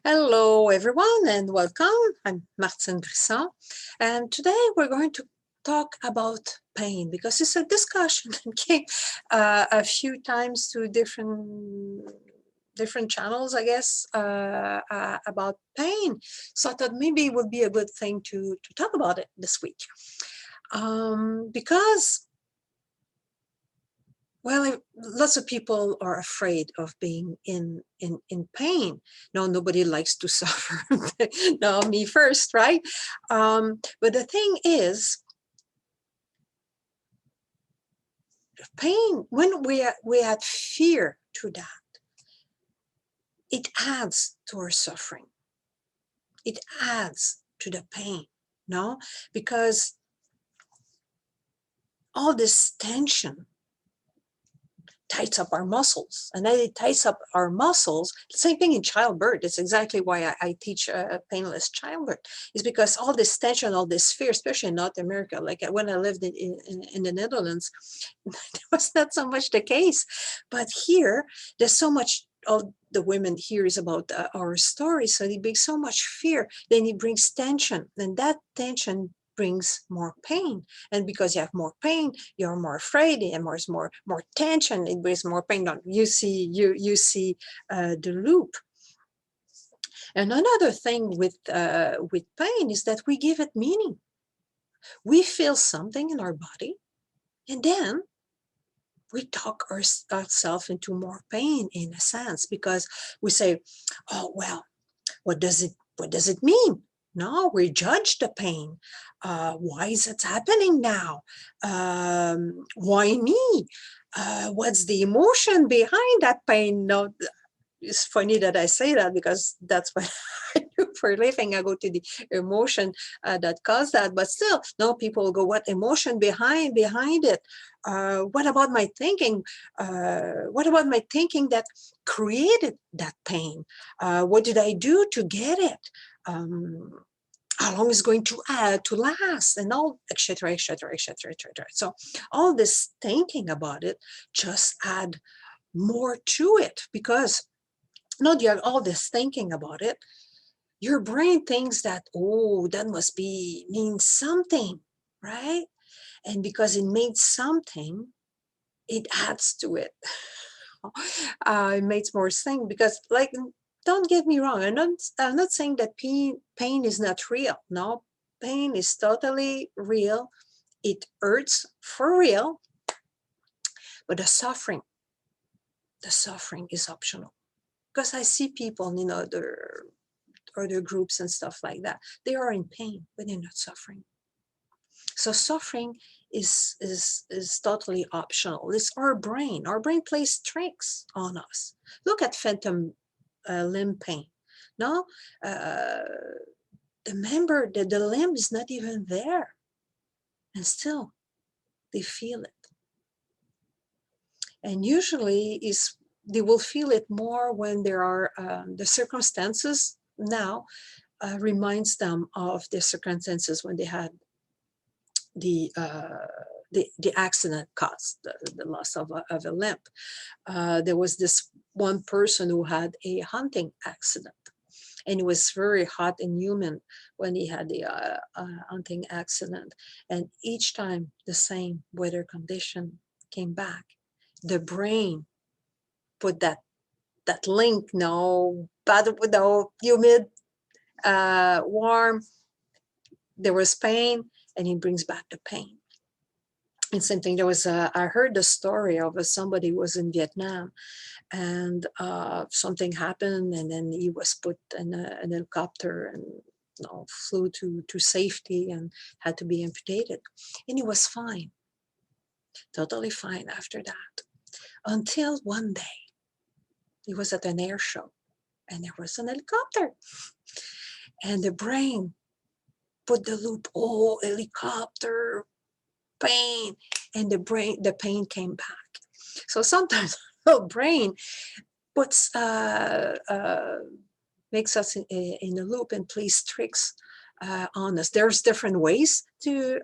Hello, everyone, and welcome. I'm Martine Brisson, and today we're going to talk about pain because it's a discussion that came a few times to different channels, I guess, about pain. So I thought maybe it would be a good thing to talk about it this week, because well, lots of people are afraid of being in pain. No, nobody likes to suffer. No, me first, right? But the thing is, pain, when we add fear to that, it adds to our suffering. It adds to the pain, no? Because all this tension tights up our muscles, and then it tights up our muscles. Same thing in childbirth. It's exactly why I teach painless childbirth, is because all this tension, all this fear, especially in North America, like when I lived in the Netherlands, that was not so much the case. But here, there's so much, all the women hears about our story, so it brings so much fear, then it brings tension, and that tension brings more pain. And because you have more pain, you're more afraid, and more tension, it brings more pain. You see the loop. And another thing with pain is that we give it meaning. We feel something in our body, and then we talk ourselves into more pain, in a sense, because we say, oh well, what does it mean? No, we judge the pain. Why is it happening now? Why me? What's the emotion behind that pain? No, it's funny that I say that because that's what I do for a living. I go to the emotion that caused that, but still, no, people go, what emotion behind it? What about my thinking? What about my thinking that created that pain? What did I do to get it? How long is going to last, and all, etc., etc., etc., etc. So all this thinking about it just add more to it, because not you have all this thinking about it, your brain thinks that, oh, that must be mean something, right? And because it means something, it adds to it. It makes more sense, because, like, don't get me wrong, I'm not saying that pain is not real. No, pain is totally real. It hurts for real, but the suffering is optional. Because I see people, other groups and stuff like that. They are in pain, but they're not suffering. So suffering is totally optional. It's our brain. Our brain plays tricks on us. Look at phantom limb pain. No, uh, the limb is not even there, and still they feel it. And usually is they will feel it more when there are the circumstances now reminds them of the circumstances when they had the uh, the accident caused the loss of a limb. There was this one person who had a hunting accident, and it was very hot and humid when he had the hunting accident. And each time the same weather condition came back, the brain put that link. No, bad, no, humid, warm. There was pain, and he brings back the pain. And same thing. I heard the story of somebody who was in Vietnam, and something happened, and then he was put in an helicopter and flew to safety and had to be amputated, and he was fine, totally fine after that, until one day he was at an air show, and there was an helicopter, and the brain put the loop, oh, helicopter, pain, and the pain came back. So sometimes our brain puts makes us in a loop and plays tricks honest. There's different ways to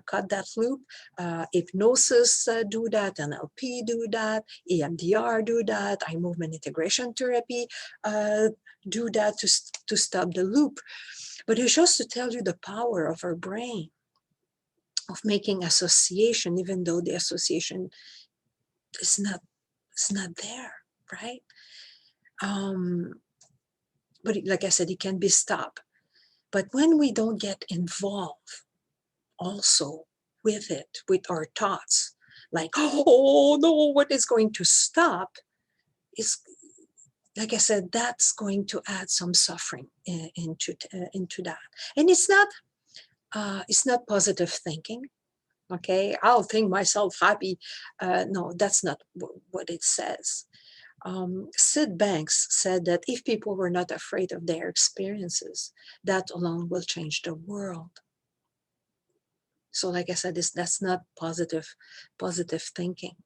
cut that loop. Hypnosis do that, NLP do that, EMDR do that, eye movement integration therapy do that to stop the loop. But it's just to tell you the power of our brain, of making association, even though the association is not there, right? But like I said, it can be stopped. But when we don't get involved also with it, with our thoughts, like, oh no, what is going to stop? Is, like I said, that's going to add some suffering into that. And it's not positive thinking. Okay, I'll think myself happy. No, that's not what it says. Sid Banks said that if people were not afraid of their experiences, that alone will change the world. So like I said, that's not positive thinking.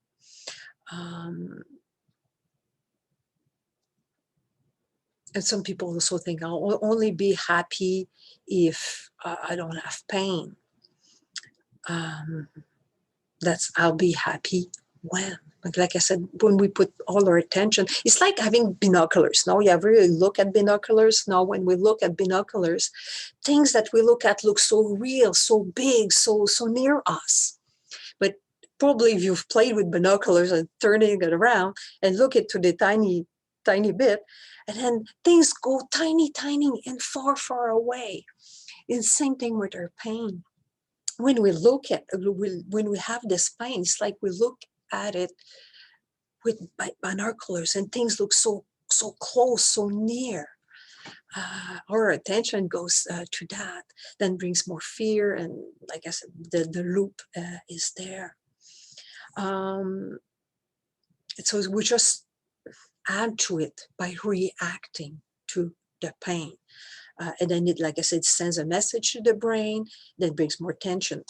And some people also think I'll only be happy if I don't have pain. I'll be happy when. Like I said, when we put all our attention, it's like having binoculars. Now you really look at binoculars. Now when we look at binoculars, things that we look at look so real, so big, so near us. But probably if you've played with binoculars and turning it around and look into the tiny bit, and then things go tiny and far away. And same thing with our pain. When we have this pain, it's like we look at it with binoculars and things look so close, so near. Our attention goes to that, then brings more fear, and like I said, the loop is there. So we just add to it by reacting to the pain. And then it, like I said, sends a message to the brain that brings more tension.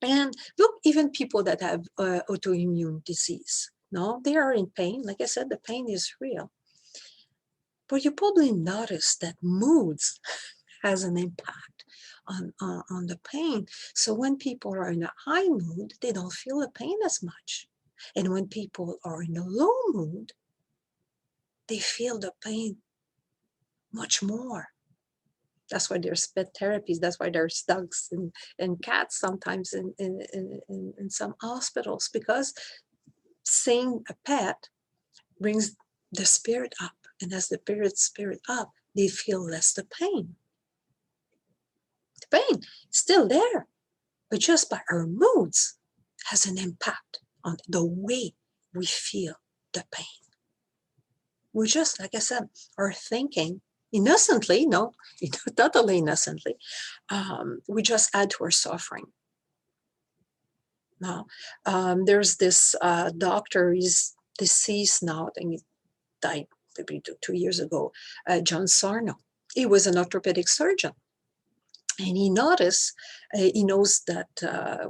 And look, even people that have autoimmune disease, no, they are in pain. Like I said, the pain is real. But you probably notice that moods has an impact on the pain. So when people are in a high mood, they don't feel the pain as much. And when people are in a low mood, they feel the pain much more. That's why there's pet therapies. That's why there's dogs and cats sometimes in some hospitals, because seeing a pet brings the spirit up. And as the spirit up, they feel less the pain. The pain is still there, but just by our moods has an impact on the way we feel the pain. We just, like I said, are thinking innocently, no, totally innocently, we just add to our suffering. Now, there's this doctor, he's deceased now, I think he died maybe 2 years ago, John Sarno. He was an orthopedic surgeon. And he noticed, he knows that,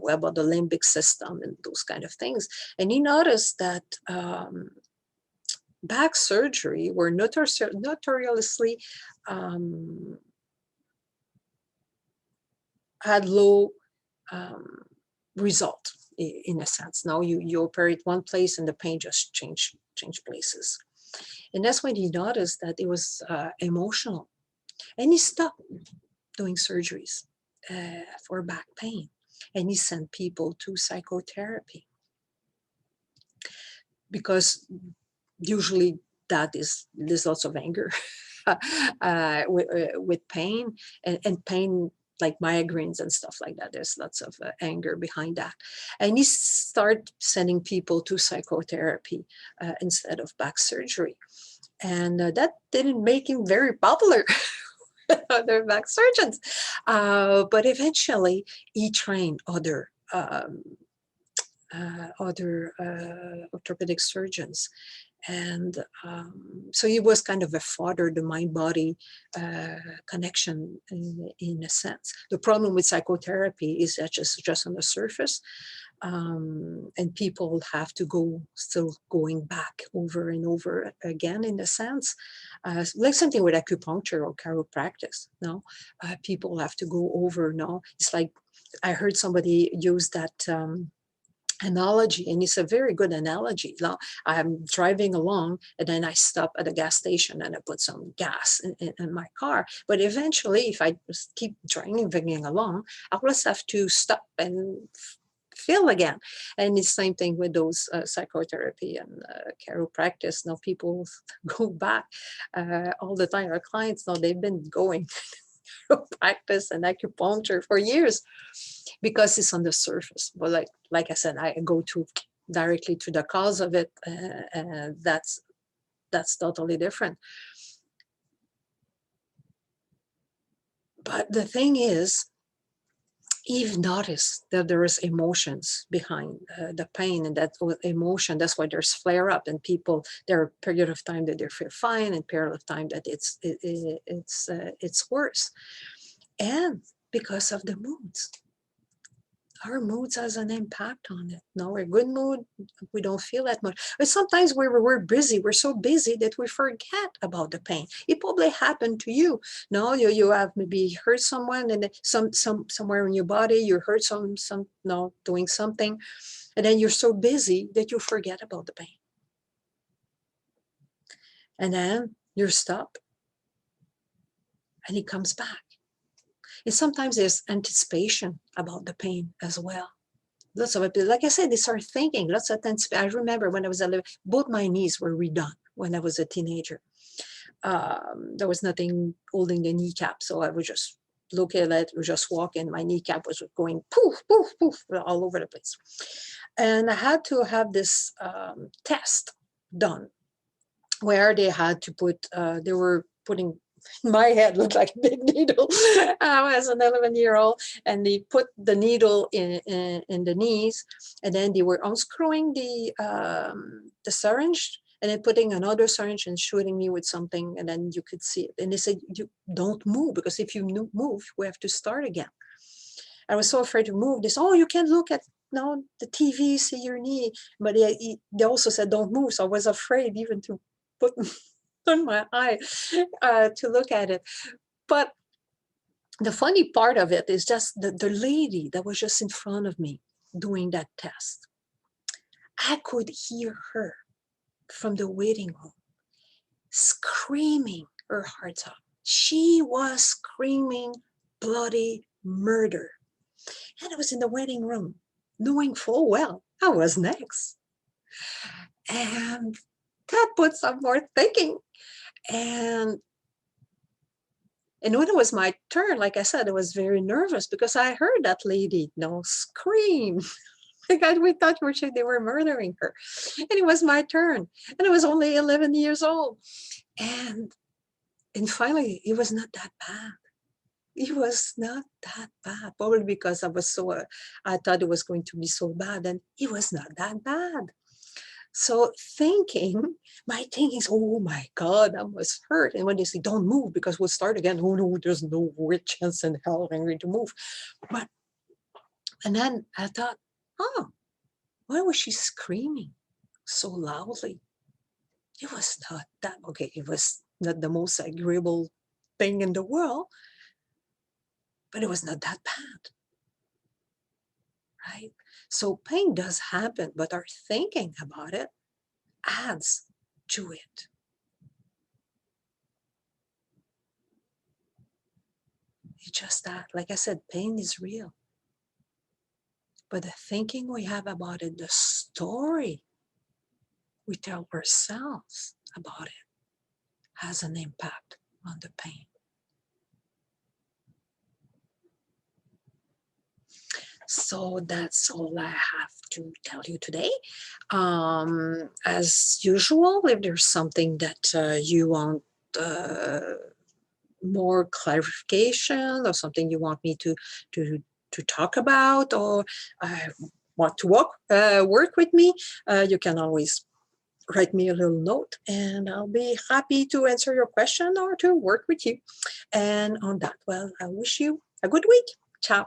well, about the limbic system and those kind of things. And he noticed that back surgery were notoriously had low result, in a sense. Now you operate one place and the pain just change places. And that's when he noticed that it was emotional. And he stopped doing surgeries for back pain. And he sent people to psychotherapy. Because usually there's lots of anger with pain, and pain like migraines and stuff like that. There's lots of anger behind that. And he started sending people to psychotherapy instead of back surgery. And that didn't make him very popular. Other back surgeons. But eventually he trained other orthopedic surgeons. And so he was kind of a father to mind-body connection in a sense. The problem with psychotherapy is that just on the surface, And people have to go still going back over and over again, in a sense, like something with acupuncture or chiropractic. No, people have to go over. No, it's like I heard somebody use that analogy, and it's a very good analogy. Now I'm driving along, and then I stop at a gas station and I put some gas in my car. But eventually, if I just keep driving along, I will have to stop and fill again. And it's the same thing with those psychotherapy and chiropractic. Now people go back all the time. Our clients, now they've been going practice and acupuncture for years because it's on the surface. But like I said, I go to directly to the cause of it, and that's totally different. But the thing is, Eve noticed that there is emotions behind the pain, and that emotion, that's why there's flare up, and people, there are a period of time that they feel fine and period of time that it's worse. And because of the moods, our moods has an impact on it. No, we're good mood, we don't feel that much. But sometimes we're busy, we're so busy that we forget about the pain. It probably happened to you. No, you have maybe hurt someone, and somewhere in your body you hurt some no, doing something, and then you're so busy that you forget about the pain. And then you're stopped, and it comes back. And sometimes there's anticipation about the pain as well. Lots of it, like I said, they start thinking, lots of anticipation. I remember when I was 11, both my knees were redone when I was a teenager. There was nothing holding the kneecap, so I would just look at it, or just walk, and my kneecap was going poof, poof, poof, all over the place. And I had to have this test done where they had to put, they were putting, my head looked like a big needle. I was an 11-year-old, and they put the needle in the knees, and then they were unscrewing the syringe, and then putting another syringe and shooting me with something, and then you could see it. And they said, you don't move, because if you move, we have to start again. I was so afraid to move. They said, oh, you can't look at the TV, see your knee. But they also said, don't move. So I was afraid even to put on my eye to look at it. But the funny part of it is just the lady that was just in front of me doing that test. I could hear her from the waiting room screaming her heart out. She was screaming bloody murder. And I was in the waiting room, knowing full well I was next. And that put some more thinking. And when it was my turn, like I said, I was very nervous because I heard that lady, scream. We thought they were murdering her. And it was my turn. And I was only 11 years old. And finally, it was not that bad. It was not that bad. Probably because I was I thought it was going to be so bad. And it was not that bad. So my thinking is, oh my God, I was hurt. And when they say, don't move because we'll start again, oh no, there's no chance in hell I'm going to move. And then I thought, oh, why was she screaming so loudly? It was not that, okay, it was not the most agreeable thing in the world, but it was not that bad, right? So pain does happen, but our thinking about it adds to it. It's just that, like I said, pain is real. But the thinking we have about it, the story we tell ourselves about it, has an impact on the pain. So that's all I have to tell you today. As usual, if there's something that you want more clarification, or something you want me to talk about, or want to work with me, you can always write me a little note, and I'll be happy to answer your question or to work with you. And on that, well, I wish you a good week. Ciao.